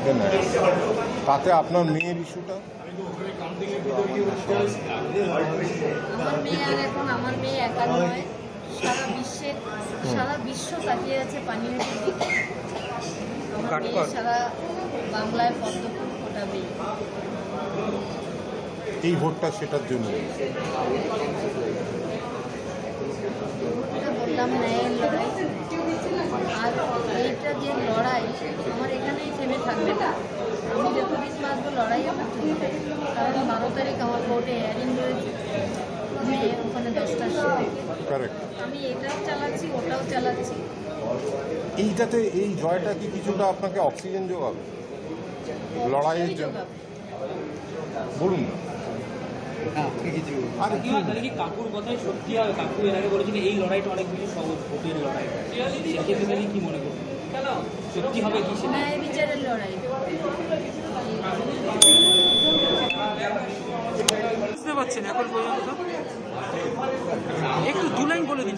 দিকে নেয়, তাতে আপনার মেয়ের ইস্যুটা? আমার মেয়ে আর এখন আমার মেয়ে একা নয়, সারা বিশ্ব তাকিয়ে আছে পানিহাটির দিকে। আমার মেয়ে সারা বাংলায় পদ্মফুল ফোটাবে। এই ভোটটা সেটার জন্য। বললাম ন্যায়ের লড়াই, আর এইটা যে লড়াই আমার এখানেই থেমে থাকবে না। আমি যতদিন বাঁচবো লড়াই আমার চলবে, কারণ 12 তারিখ আমার কোর্টে হিয়ারিং রয়েছে, মেয়ের ওখানে 10টার সময়। আমি এটাও চালাচ্ছি, ওটাও চালাচ্ছি। এইটাতে এই জয়টা কি কিছুটা আপনাকে অক্সিজেন যোগাবে লড়াইয়ের জন্য? বলুন না। আর কি তাহলে কি কাকুর কথাই সত্যি হবে? কাকু এর আগে বলেছিলেন এই লড়াইটা অনেক বেশি সহজ, ভোটের লড়াই, সেক্ষেত্রে তাহলে কি মনে করছেন সত্যি হবে কি সেটা? ন্যায় বিচারের লড়াই। বুঝতে পারছেন এখন পর্যন্ত? একটু 2 লাইন বলে দিন।